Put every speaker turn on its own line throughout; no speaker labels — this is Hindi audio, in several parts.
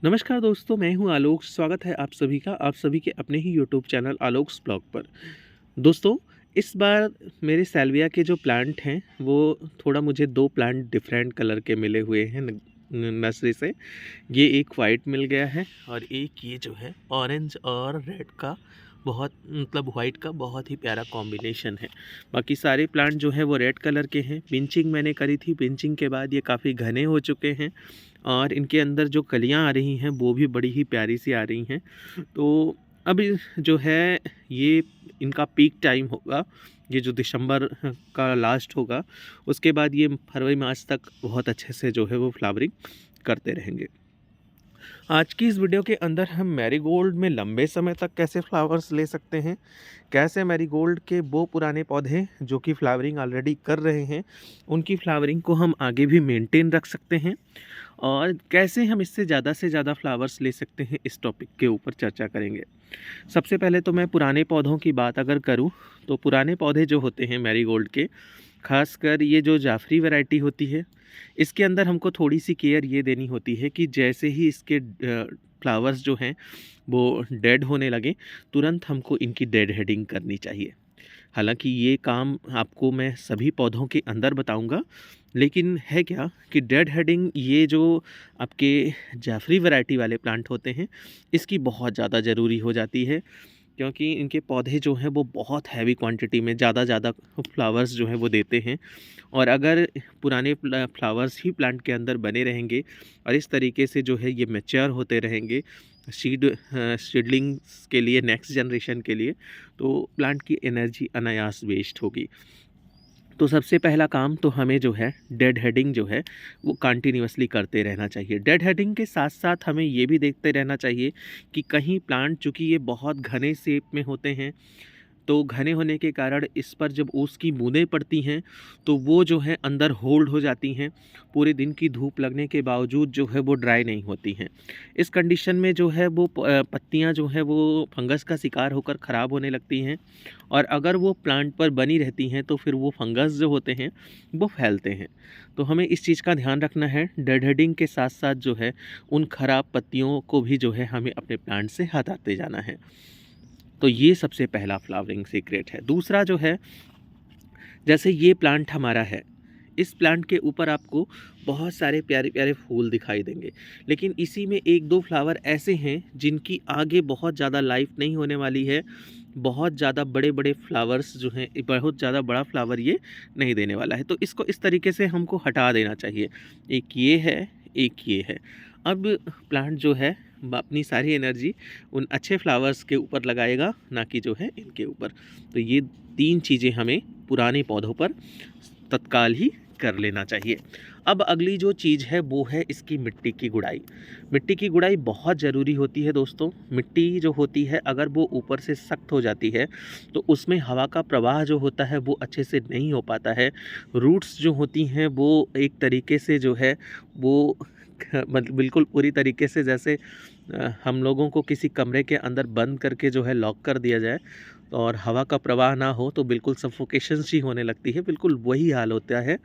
नमस्कार दोस्तों, मैं हूं आलोक। स्वागत है आप सभी का आप सभी के अपने ही यूट्यूब चैनल आलोक्स ब्लॉग पर। दोस्तों, इस बार मेरे सैल्विया के जो प्लांट हैं वो थोड़ा मुझे दो प्लांट डिफरेंट कलर के मिले हुए हैं नर्सरी से। ये एक वाइट मिल गया है और एक ये जो है ऑरेंज और रेड का बहुत मतलब वाइट का बहुत ही प्यारा कॉम्बिनेशन है। बाकी सारे प्लांट जो है वो रेड कलर के हैं। पिंचिंग मैंने करी थी, पिंचिंग के बाद ये काफ़ी घने हो चुके हैं और इनके अंदर जो कलियां आ रही हैं वो भी बड़ी ही प्यारी सी आ रही हैं। तो अभी जो है ये इनका पीक टाइम होगा, ये जो दिसंबर का लास्ट होगा, उसके बाद ये फरवरी मार्च तक बहुत अच्छे से जो है वो फ्लावरिंग करते रहेंगे। आज की इस वीडियो के अंदर हम मैरीगोल्ड में लंबे समय तक कैसे फ्लावर्स ले सकते हैं, कैसे मैरीगोल्ड के वो पुराने पौधे जो कि फ्लावरिंग ऑलरेडी कर रहे हैं उनकी फ्लावरिंग को हम आगे भी मेंटेन रख सकते हैं और कैसे हम इससे ज़्यादा फ्लावर्स ले सकते हैं, इस टॉपिक के ऊपर चर्चा करेंगे। सबसे पहले तो मैं पुराने पौधों की बात अगर करूं तो पुराने पौधे जो होते हैं मैरीगोल्ड के, खासकर ये जो जाफरी वैरायटी होती है, इसके अंदर हमको थोड़ी सी केयर ये देनी होती है कि जैसे ही इसके फ्लावर्स जो हैं वो डेड होने लगे, तुरंत हमको इनकी डेड हेडिंग करनी चाहिए। हालांकि ये काम आपको मैं सभी पौधों के अंदर बताऊंगा, लेकिन है क्या कि डेड हेडिंग ये जो आपके जाफरी वैरायटी वाले प्लांट होते हैं इसकी बहुत ज़्यादा ज़रूरी हो जाती है, क्योंकि इनके पौधे जो हैं वो बहुत हैवी क्वांटिटी में ज़्यादा फ्लावर्स जो हैं वो देते हैं। और अगर पुराने फ्लावर्स ही प्लांट के अंदर बने रहेंगे और इस तरीके से जो है ये मैच्योर होते रहेंगे सीडलिंग्स के लिए, नेक्स्ट जनरेशन के लिए, तो प्लांट की एनर्जी अनायास वेस्ट होगी। तो सबसे पहला काम तो हमें जो है डेड हेडिंग जो है वो कंटिन्यूअसली करते रहना चाहिए। डेड हेडिंग के साथ साथ हमें ये भी देखते रहना चाहिए कि कहीं प्लांट, चूँकि ये बहुत घने शेप में होते हैं, तो घने होने के कारण इस पर जब ओस की बूंदें पड़ती हैं तो वो जो है अंदर होल्ड हो जाती हैं। पूरे दिन की धूप लगने के बावजूद जो है वो ड्राई नहीं होती हैं। इस कंडीशन में जो है वो पत्तियां जो है वो फंगस का शिकार होकर ख़राब होने लगती हैं और अगर वो प्लांट पर बनी रहती हैं तो फिर वो फंगस जो होते हैं वो फैलते हैं। तो हमें इस चीज़ का ध्यान रखना है। डेड हेडिंग के साथ साथ जो है उन खराब पत्तियों को भी जो है हमें अपने प्लांट से हटाते जाना है। तो ये सबसे पहला फ्लावरिंग सीक्रेट है। दूसरा जो है, जैसे ये प्लांट हमारा है, इस प्लांट के ऊपर आपको बहुत सारे प्यारे प्यारे फूल दिखाई देंगे, लेकिन इसी में एक दो फ्लावर ऐसे हैं जिनकी आगे बहुत ज़्यादा लाइफ नहीं होने वाली है। बहुत ज़्यादा बड़े बड़े फ्लावर्स जो हैं, बहुत ज़्यादा बड़ा फ्लावर ये नहीं देने वाला है, तो इसको इस तरीके से हमको हटा देना चाहिए। एक ये है, एक ये है। अब प्लांट जो है अपनी सारी एनर्जी उन अच्छे फ्लावर्स के ऊपर लगाएगा, ना कि जो है इनके ऊपर। तो ये तीन चीज़ें हमें पुराने पौधों पर तत्काल ही कर लेना चाहिए। अब अगली जो चीज़ है वो है इसकी मिट्टी की गुड़ाई। मिट्टी की गुड़ाई बहुत ज़रूरी होती है दोस्तों। मिट्टी जो होती है अगर वो ऊपर से सख्त हो जाती है तो उसमें हवा का प्रवाह जो होता है वो अच्छे से नहीं हो पाता है। रूट्स जो होती हैं वो एक तरीके से जो है वो मतलब बिल्कुल पूरी तरीके से, जैसे हम लोगों को किसी कमरे के अंदर बंद करके जो है लॉक कर दिया जाए और हवा का प्रवाह ना हो तो बिल्कुल सफोकेशन सी होने लगती है, बिल्कुल वही हाल होता है।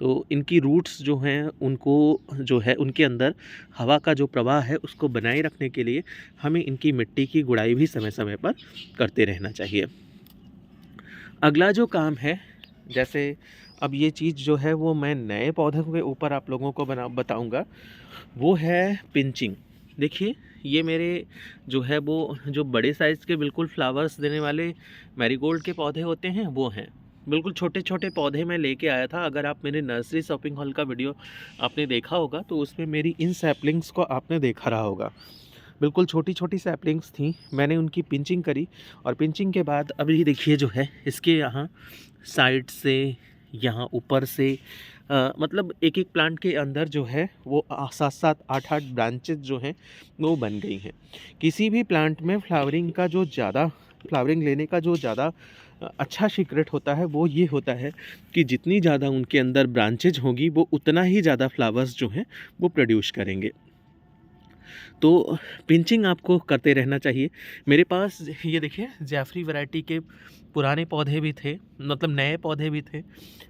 तो इनकी रूट्स जो हैं उनको जो है उनके अंदर हवा का जो प्रवाह है उसको बनाए रखने के लिए हमें इनकी मिट्टी की गुड़ाई भी समय समय पर करते रहना चाहिए। अगला जो काम है, जैसे अब ये चीज़ जो है वो मैं नए पौधों के ऊपर आप लोगों को बताऊंगा, वो है पिंचिंग। देखिए, ये मेरे जो है वो जो बड़े साइज़ के बिल्कुल फ्लावर्स देने वाले मैरीगोल्ड के पौधे होते हैं वो हैं। बिल्कुल छोटे छोटे पौधे मैं लेके आया था। अगर आप मेरे नर्सरी शॉपिंग हॉल का वीडियो आपने देखा होगा तो उसमें मेरी इन सैपलिंग्स को आपने देखा रहा होगा। बिल्कुल छोटी छोटी सैपलिंग्स थी, मैंने उनकी पिंचिंग करी और पिंचिंग के बाद अभी देखिए जो है इसके यहाँ साइड से, यहाँ ऊपर से मतलब एक एक प्लांट के अंदर जो है वो 7-7 8-8 ब्रांचेस जो हैं वो बन गई हैं। किसी भी प्लांट में फ्लावरिंग लेने का जो ज़्यादा अच्छा सीक्रेट होता है वो ये होता है कि जितनी ज़्यादा उनके अंदर ब्रांचेज होगी वो उतना ही ज़्यादा फ्लावर्स जो हैं वो प्रोड्यूस करेंगे। तो पिंचिंग आपको करते रहना चाहिए। मेरे पास ये देखिए जाफरी वैरायटी के पुराने पौधे भी थे, मतलब नए पौधे भी थे।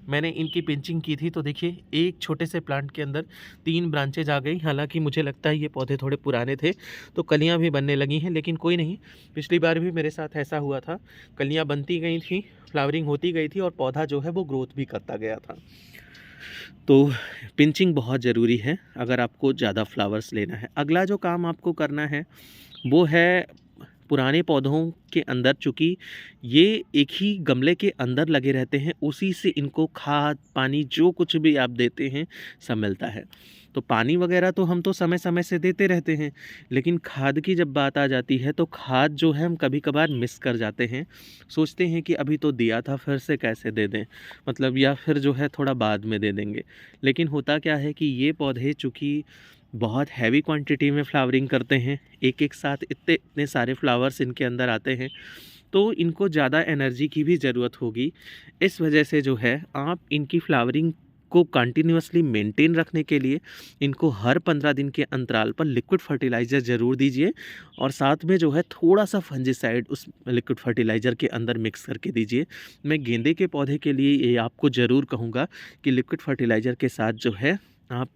मैंने इनकी पिंचिंग की थी तो देखिए एक छोटे से प्लांट के अंदर 3 ब्रांचेज आ गई। हालाँकि मुझे लगता है ये पौधे थोड़े पुराने थे तो कलियाँ भी बनने लगी हैं, लेकिन कोई नहीं, पिछली बार भी मेरे साथ ऐसा हुआ था। कलियाँ बनती गई थी, फ्लावरिंग होती गई थी और पौधा जो है वो ग्रोथ भी करता गया था। तो पिंचिंग बहुत ज़रूरी है अगर आपको ज़्यादा फ्लावर्स लेना है। अगला जो काम आपको करना है वो है पुराने पौधों के अंदर, चूँकि ये एक ही गमले के अंदर लगे रहते हैं, उसी से इनको खाद, पानी जो कुछ भी आप देते हैं सब मिलता है। तो पानी वगैरह तो हम तो समय-समय से देते रहते हैं, लेकिन खाद की जब बात आ जाती है तो खाद जो है हम कभी-कभार मिस कर जाते हैं। सोचते हैं कि अभी तो दिया था फिर से कैसे दे दें, मतलब या फिर जो है थोड़ा बाद में दे देंगे। लेकिन होता क्या है कि ये पौधे चूँकि बहुत हैवी क्वांटिटी में फ्लावरिंग करते हैं, एक-एक साथ इतने इतने सारे फ्लावर्स इनके अंदर आते हैं, तो इनको ज़्यादा एनर्जी की भी ज़रूरत होगी। इस वजह से जो है आप इनकी फ्लावरिंग को कंटिन्यूअसली मेंटेन रखने के लिए इनको हर 15 दिन के अंतराल पर लिक्विड फर्टिलाइज़र ज़रूर दीजिए और साथ में जो है थोड़ा-सा फंजीसाइड उस लिक्विड फर्टिलाइज़र के अंदर मिक्स करके दीजिए। मैं गेंदे के पौधे के लिए ये आपको ज़रूर कहूँगा कि लिक्विड फर्टिलाइज़र के साथ जो है आप,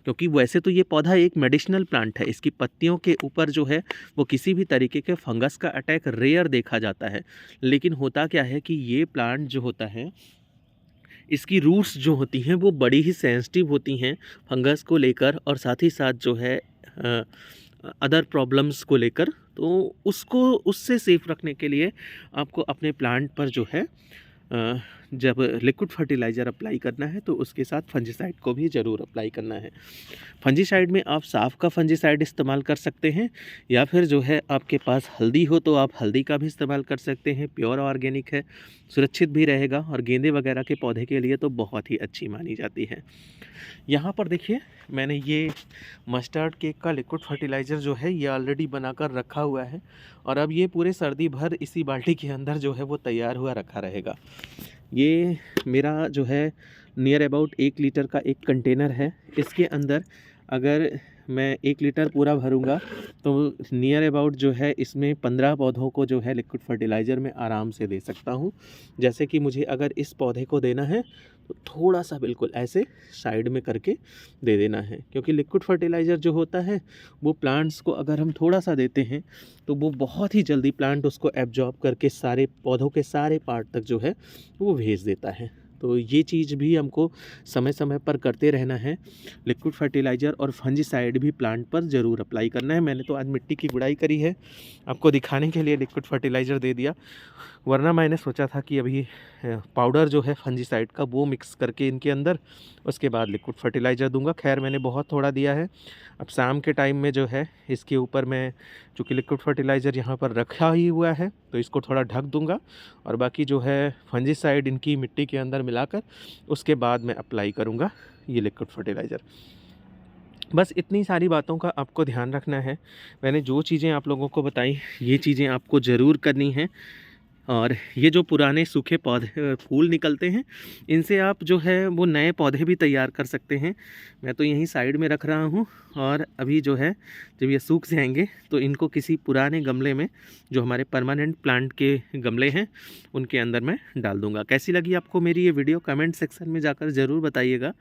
क्योंकि वैसे तो ये पौधा एक मेडिसिनल प्लांट है, इसकी पत्तियों के ऊपर जो है वो किसी भी तरीके के फंगस का अटैक रेयर देखा जाता है। लेकिन होता क्या है कि ये प्लांट जो होता है, इसकी रूट्स जो होती हैं वो बड़ी ही सेंसिटिव होती हैं फंगस को लेकर और साथ ही साथ जो है अदर प्रॉब्लम्स को लेकर। तो उसको उससे सेफ रखने के लिए आपको अपने प्लांट पर जो है जब लिक्विड फर्टिलाइज़र अप्लाई करना है तो उसके साथ फंजीसाइड को भी ज़रूर अप्लाई करना है। फंजीसाइड में आप साफ़ का फंजीसाइड इस्तेमाल कर सकते हैं या फिर जो है आपके पास हल्दी हो तो आप हल्दी का भी इस्तेमाल कर सकते हैं। प्योर ऑर्गेनिक है, सुरक्षित भी रहेगा और गेंदे वगैरह के पौधे के लिए तो बहुत ही अच्छी मानी जाती है। यहाँ पर देखिए मैंने ये मस्टर्ड केक का लिक्विड फर्टिलाइज़र जो है ये ऑलरेडी बनाकर रखा हुआ है और अब ये पूरे सर्दी भर इसी बाल्टी के अंदर जो है वो तैयार हुआ रखा रहेगा। ये मेरा जो है नियर अबाउट 1 लीटर का एक कंटेनर है। इसके अंदर अगर मैं 1 लीटर पूरा भरूँगा तो नियर अबाउट जो है इसमें 15 पौधों को जो है लिक्विड फर्टिलाइज़र मैं आराम से दे सकता हूँ। जैसे कि मुझे अगर इस पौधे को देना है तो थोड़ा-सा बिल्कुल ऐसे साइड में करके दे देना है, क्योंकि लिक्विड फर्टिलाइज़र जो होता है वो प्लांट्स को अगर हम थोड़ा-सा देते हैं तो वो बहुत ही जल्दी प्लांट उसको एब्ज़ॉर्ब करके सारे पौधों के सारे पार्ट तक जो है वो भेज देता है। तो ये चीज़ भी हमको समय-समय पर करते रहना है। लिक्विड फर्टिलाइज़र और फंजीसाइड भी प्लांट पर ज़रूर अप्लाई करना है। मैंने तो आज मिट्टी की गुड़ाई करी है, आपको दिखाने के लिए लिक्विड फर्टिलाइज़र दे दिया, वरना मैंने सोचा था कि अभी पाउडर जो है फंजीसाइड का वो मिक्स करके इनके अंदर उसके बाद लिक्विड फर्टिलाइज़र दूंगा। खैर मैंने बहुत थोड़ा दिया है। अब शाम के टाइम में जो है इसके ऊपर मैं, चूँकि लिक्विड फर्टिलाइज़र यहाँ पर रखा ही हुआ है तो इसको थोड़ा ढक दूंगा और बाकी जो है फंजीसाइड इनकी मिट्टी के अंदर मिलाकर उसके बाद मैं अप्लाई करूँगा ये लिक्विड फर्टिलाइज़र। बस इतनी सारी बातों का आपको ध्यान रखना है। मैंने जो चीज़ें आप लोगों को बताई ये चीज़ें आपको ज़रूर करनी हैं। और ये जो पुराने सूखे पौधे फूल निकलते हैं इनसे आप जो है वो नए पौधे भी तैयार कर सकते हैं। मैं तो यहीं साइड में रख रहा हूँ और अभी जो है जब ये सूख जाएंगे तो इनको किसी पुराने गमले में, जो हमारे परमानेंट प्लांट के गमले हैं उनके अंदर मैं डाल दूँगा। कैसी लगी आपको मेरी ये वीडियो कमेंट सेक्शन में जाकर ज़रूर बताइएगा।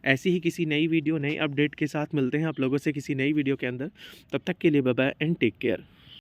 ऐसी ही किसी नई वीडियो नई अपडेट के साथ मिलते हैं आप लोगों से किसी नई वीडियो के अंदर। तब तक के लिए bye bye and take care.